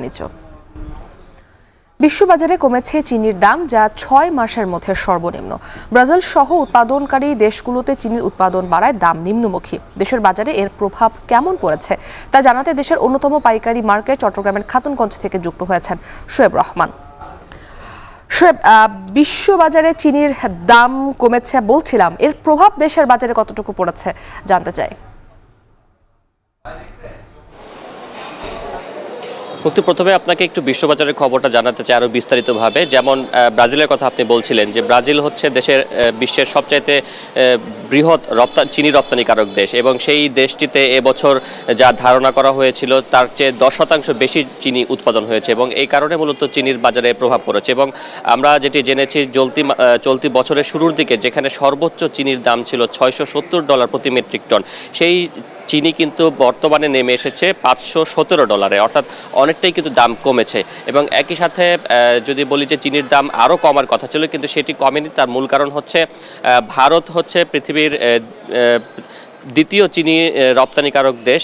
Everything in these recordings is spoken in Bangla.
বাণিজ্য। বিশ্ববাজারে কমেছে চিনির দাম, যা 6 মাসের মধ্যে সর্বনিম্ন। ব্রাজিল সহ উৎপাদনকারী দেশগুলোতে চিনির উৎপাদন বাড়ায় দাম নিম্নমুখী। দেশের বাজারে এর প্রভাব কেমন পড়েছে তা জানাতে দেশের অন্যতম পাইকারি মার্কেট চট্টগ্রামের খাতুনগঞ্জ থেকে যুক্ত হয়েছেন শোয়েব রহমান। শোয়েব, বিশ্ববাজারে চিনির দাম কমেছে বলছিলাম, এর প্রভাব দেশের বাজারে কতটুকু পড়েছে জানতে চাই। প্রথমে আপনাকে একটু বিশ্ববাজারের খবরটা জানাতে চাই আরও বিস্তারিতভাবে। যেমন ব্রাজিলের কথা আপনি বলছিলেন যে ব্রাজিল হচ্ছে বিশ্বের সবচাইতে বৃহৎ চিনি রপ্তানিকারক দেশ, এবং সেই দেশটিতে এবছর যা ধারণা করা হয়েছিল তার চেয়ে 10% বেশি চিনি উৎপাদন হয়েছে, এবং এই কারণে মূলত চিনির বাজারে প্রভাব পড়েছে। এবং আমরা যেটি জেনেছি, চলতি বছরের শুরুর দিকে যেখানে সর্বোচ্চ চিনির দাম ছিল $670 প্রতি মেট্রিক টন, সেই চিনি কিন্তু বর্তমানে নেমে এসেছে $517, অর্থাৎ অনেকটাই কিন্তু দাম কমেছে। এবং একই সাথে যদি বলি যে চিনির দাম আরও কমার কথা ছিল, কিন্তু সেটি কমেনি। তার মূল কারণ হচ্ছে ভারত হচ্ছে পৃথিবীর দ্বিতীয় চিনি রপ্তানিকারক দেশ,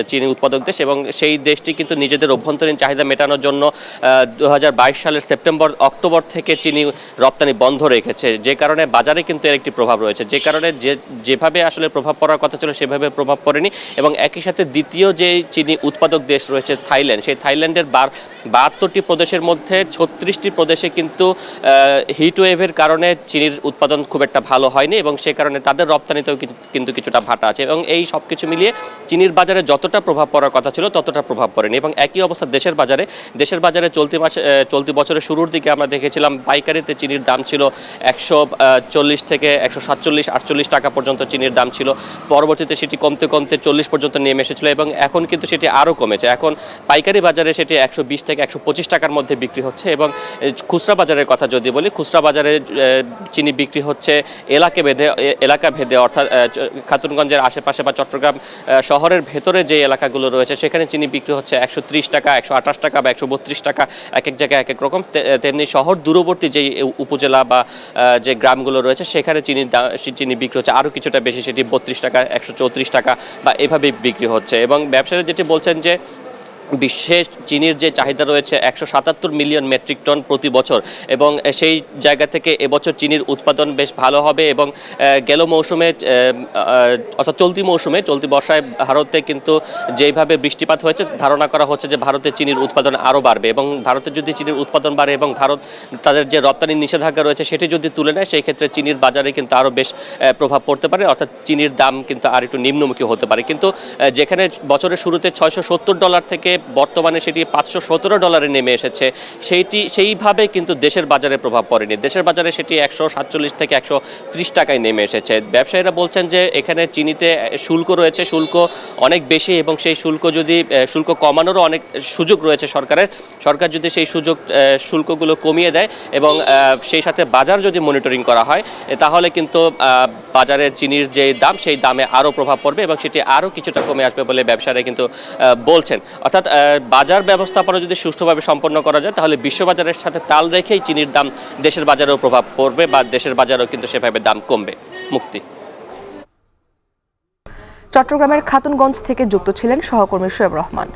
চিনি উৎপাদক দেশ, এবং সেই দেশটি কিন্তু নিজেদের অভ্যন্তরীণ চাহিদা মেটানোর জন্য 2022 সালের অক্টোবর থেকে চিনি রপ্তানি বন্ধ রেখেছে, যে কারণে বাজারে কিন্তু এর একটি প্রভাব রয়েছে। যে কারণে যেভাবে আসলে প্রভাব পড়ার কথা ছিল সেভাবে প্রভাব পড়েনি। এবং একই সাথে দ্বিতীয় যে চিনি উৎপাদক দেশ রয়েছে থাইল্যান্ড, সেই থাইল্যান্ডের 72টি প্রদেশের মধ্যে 36টি প্রদেশে কিন্তু হিটওয়েভের কারণে চিনির উৎপাদন খুব একটা ভালো হয়নি, এবং সে কারণে তাদের রপ্তানিতেও কিন্তু কিছুটা ভাটা আছে। এবং এই সব কিছু মিলিয়ে চিনির বাজারে যতটা প্রভাব পড়ার কথা ছিল ততটা প্রভাব পড়েনি। এবং একই অবস্থা দেশের বাজারে চলতি বছরের শুরুর দিকে আমরা দেখেছিলাম পাইকারিতে চিনির দাম ছিল 140 থেকে 147-48 টাকা পর্যন্ত চিনির দাম ছিল। পরবর্তীতে সেটি কমতে কমতে 40 পর্যন্ত নেমে এসেছিল, এবং এখন কিন্তু সেটি আরও কমেছে। এখন পাইকারি বাজারে সেটি 120 থেকে 125 টাকার মধ্যে বিক্রি হচ্ছে। এবং খুচরা বাজারের কথা যদি বলি, খুচরা বাজারে চিনি বিক্রি হচ্ছে এলাকা ভেদে, অর্থাৎ খাতুনগঞ্জের আশেপাশে বা চট্টগ্রাম শহরের ভেতরে যে এলাকাগুলো রয়েছে সেখানে চিনি বিক্রি হচ্ছে 130 টাকা, 128 টাকা বা 132 টাকা, এক এক জায়গায় এক এক রকম। তেমনি শহর দূরবর্তী যে উপজেলা বা যে গ্রামগুলো রয়েছে সেখানে চিনি বিক্রি হচ্ছে আরও কিছুটা বেশি, সেটি 32 টাকা, 134 টাকা বা এভাবেই বিক্রি হচ্ছে। এবং ব্যবসায়ীরা যেটি বলছেন যে বিশ্বে চিনির যে চাহিদা রয়েছে 177 মিলিয়ন মেট্রিক টন প্রতি বছর, এবং সেই জায়গা থেকে এবছর চিনির উৎপাদন বেশ ভালো হবে। এবং গেল মৌসুমে, অর্থাৎ চলতি বর্ষায় ভারতে কিন্তু যেইভাবে বৃষ্টিপাত হয়েছে, ধারণা করা হচ্ছে যে ভারতে চিনির উৎপাদন আরও বাড়বে। এবং ভারতে যদি চিনির উৎপাদন বাড়ে এবং ভারত তাদের যে রপ্তানির নিষেধাজ্ঞা রয়েছে সেটি যদি তুলে নেয়, সেই ক্ষেত্রে চিনির বাজারে কিন্তু আরও বেশ প্রভাব পড়তে পারে, অর্থাৎ চিনির দাম কিন্তু আর একটু নিম্নমুখী হতে পারে। কিন্তু যেখানে বছরের শুরুতে $670 থেকে বর্তমানে সেটি $517 নেমে এসেছে, সেইভাবে কিন্তু দেশের বাজারে প্রভাব পড়েনি। দেশের বাজারে সেটি 147 থেকে 130 টাকায় নেমে এসেছে। ব্যবসায়ীরা বলছেন যে এখানে চিনিতে শুল্ক রয়েছে, শুল্ক অনেক বেশি, এবং সেই শুল্ক কমানোরও অনেক সুযোগ রয়েছে সরকার যদি সেই শুল্কগুলো কমিয়ে দেয় এবং সেই সাথে বাজার যদি মনিটরিং করা হয়, তাহলে কিন্তু বাজারে চিনির যে দাম সেই দামে আরও প্রভাব পড়বে, এবং সেটি আরও কিছুটা কমে আসবে বলে ব্যবসায়ীরা কিন্তু বলছেন। অর্থাৎ বাজার ব্যবস্থাপনা যদি সুষ্ঠুভাবে সম্পন্ন করা যায়, তাহলে বিশ্ববাজারের সাথে তাল রেখেই চিনির দাম দেশের বাজারেও প্রভাব পড়বে, বা দেশের বাজারেও কিন্তু সেভাবে দাম কমবে। মুক্তি। চট্টগ্রামের খাতুনগঞ্জ থেকে যুক্ত ছিলেন সহকর্মী শোয়েব রহমান।